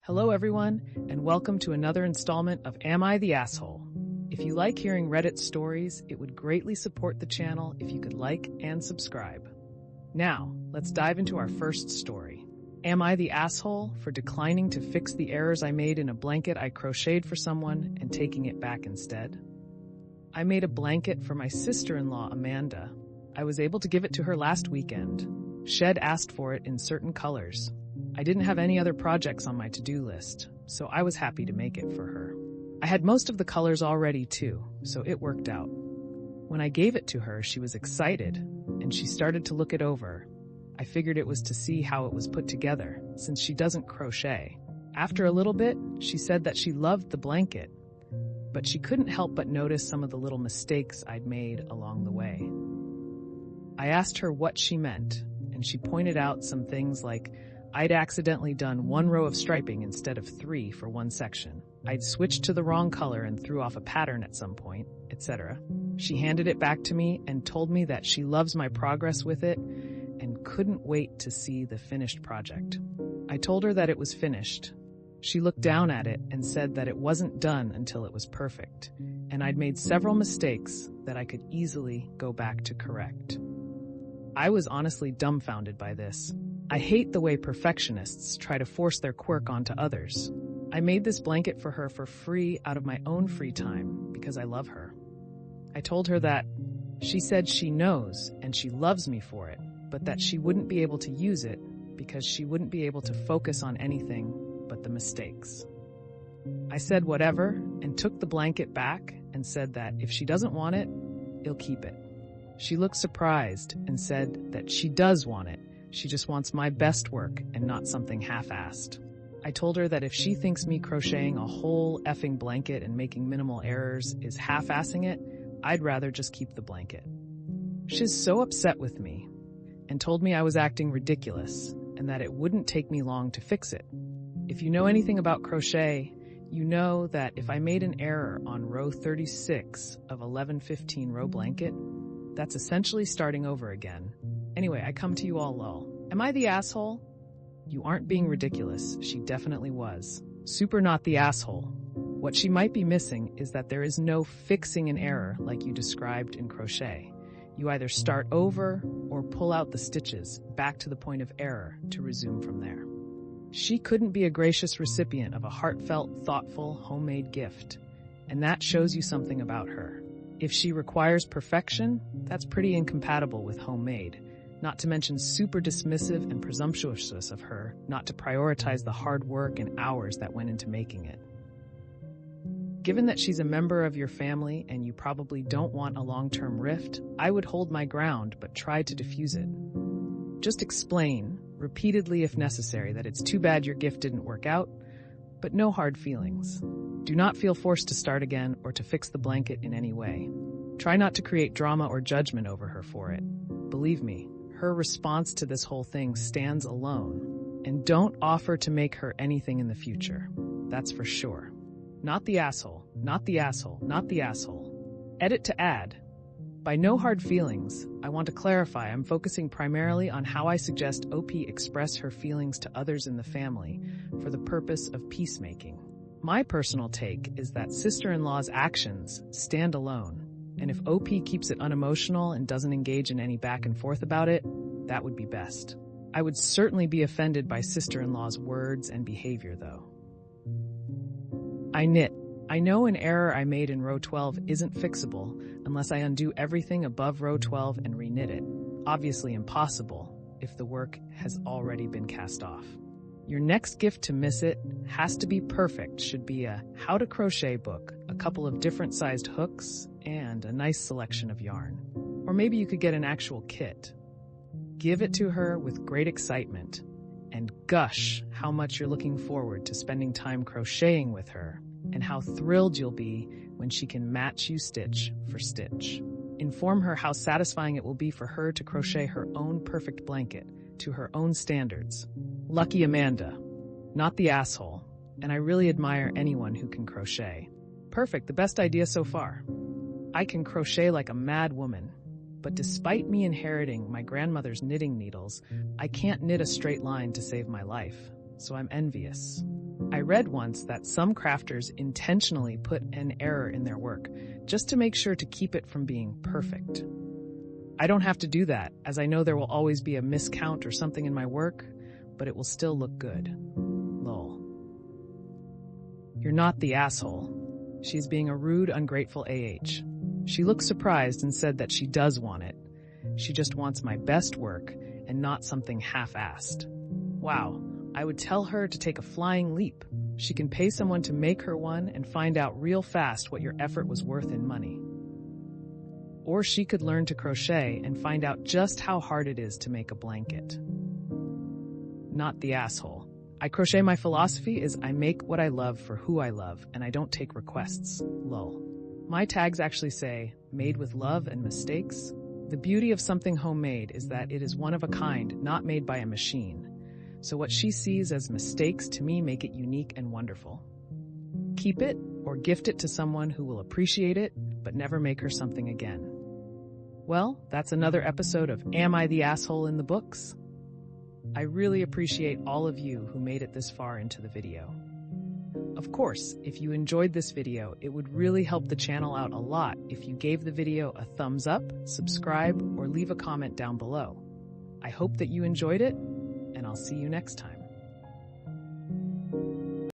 Hello everyone, and welcome to another installment of Am I the Asshole? If you like hearing Reddit stories, it would greatly support the channel if you could like and subscribe. Now, let's dive into our first story. Am I the asshole for declining to fix the errors I made in a blanket I crocheted for someone and taking it back instead? I made a blanket for my sister-in-law, Amanda. I was able to give it to her last weekend. Shed asked for it in certain colors. I didn't have any other projects on my to-do list, so I was happy to make it for her. I had most of the colors already too, so it worked out. When I gave it to her, she was excited, and she started to look it over. I figured it was to see how it was put together, since she doesn't crochet. After a little bit, she said that she loved the blanket, but she couldn't help but notice some of the little mistakes I'd made along the way. I asked her what she meant, and she pointed out some things like I'd accidentally done one row of striping instead of 3 for one section. I'd switched to the wrong color and threw off a pattern at some point, etc. She handed it back to me and told me that she loves my progress with it and couldn't wait to see the finished project. I told her that it was finished. She looked down at it and said that it wasn't done until it was perfect, and I'd made several mistakes that I could easily go back to correct. I was honestly dumbfounded by this. I hate the way perfectionists try to force their quirk onto others. I made this blanket for her for free out of my own free time because I love her. I told her that she said she knows and she loves me for it, but that she wouldn't be able to use it because she wouldn't be able to focus on anything but the mistakes. I said whatever and took the blanket back and said that if she doesn't want it, I'll keep it. She looked surprised and said that she does want it. She just wants my best work and not something half-assed. I told her that if she thinks me crocheting a whole effing blanket and making minimal errors is half-assing it, I'd rather just keep the blanket. She's so upset with me and told me I was acting ridiculous and that it wouldn't take me long to fix it. If you know anything about crochet, you know that if I made an error on row 36 of 1115 row blanket, that's essentially starting over again. Anyway, I come to you all lol. Am I the asshole? You aren't being ridiculous. She definitely was. Super not the asshole. What she might be missing is that there is no fixing an error like you described in crochet. You either start over or pull out the stitches back to the point of error to resume from there. She couldn't be a gracious recipient of a heartfelt, thoughtful, homemade gift, and that shows you something about her. If she requires perfection, that's pretty incompatible with homemade. Not to mention super dismissive and presumptuous of her not to prioritize the hard work and hours that went into making it. Given that she's a member of your family and you probably don't want a long-term rift, I would hold my ground but try to diffuse it. Just explain, repeatedly if necessary, that it's too bad your gift didn't work out, but no hard feelings. Do not feel forced to start again or to fix the blanket in any way. Try not to create drama or judgment over her for it. Believe me, her response to this whole thing stands alone, and don't offer to make her anything in the future. That's for sure. Not the asshole, not the asshole, not the asshole. Edit to add. By no hard feelings, I want to clarify I'm focusing primarily on how I suggest OP express her feelings to others in the family for the purpose of peacemaking. My personal take is that sister-in-law's actions stand alone. And if OP keeps it unemotional and doesn't engage in any back and forth about it, that would be best. I would certainly be offended by sister-in-law's words and behavior, though. I knit. I know an error I made in row 12 isn't fixable unless I undo everything above row 12 and reknit it. Obviously impossible if the work has already been cast off. Your next gift to miss it has to be perfect. Should be a how to crochet book, a couple of different sized hooks, and a nice selection of yarn. Or maybe you could get an actual kit. Give it to her with great excitement and gush how much you're looking forward to spending time crocheting with her and how thrilled you'll be when she can match you stitch for stitch. Inform her how satisfying it will be for her to crochet her own perfect blanket to her own standards. Lucky Amanda. Not the asshole. And I really admire anyone who can crochet. Perfect, the best idea so far. I can crochet like a mad woman, but despite me inheriting my grandmother's knitting needles, I can't knit a straight line to save my life, so I'm envious. I read once that some crafters intentionally put an error in their work just to make sure to keep it from being perfect. I don't have to do that, as I know there will always be a miscount or something in my work, but it will still look good. Lol. You're not the asshole. She's being a rude, ungrateful AH. She looked surprised and said that she does want it. She just wants my best work and not something half-assed. Wow, I would tell her to take a flying leap. She can pay someone to make her one and find out real fast what your effort was worth in money. Or she could learn to crochet and find out just how hard it is to make a blanket. Not the asshole. I crochet. My philosophy is I make what I love for who I love, and I don't take requests. Lol. My tags actually say, made with love and mistakes. The beauty of something homemade is that it is one of a kind, not made by a machine. So what she sees as mistakes to me make it unique and wonderful. Keep it or gift it to someone who will appreciate it, but never make her something again. Well, that's another episode of Am I the Asshole in the books? I really appreciate all of you who made it this far into the video. Of course, if you enjoyed this video, it would really help the channel out a lot if you gave the video a thumbs up, subscribe, or leave a comment down below. I hope that you enjoyed it, and I'll see you next time.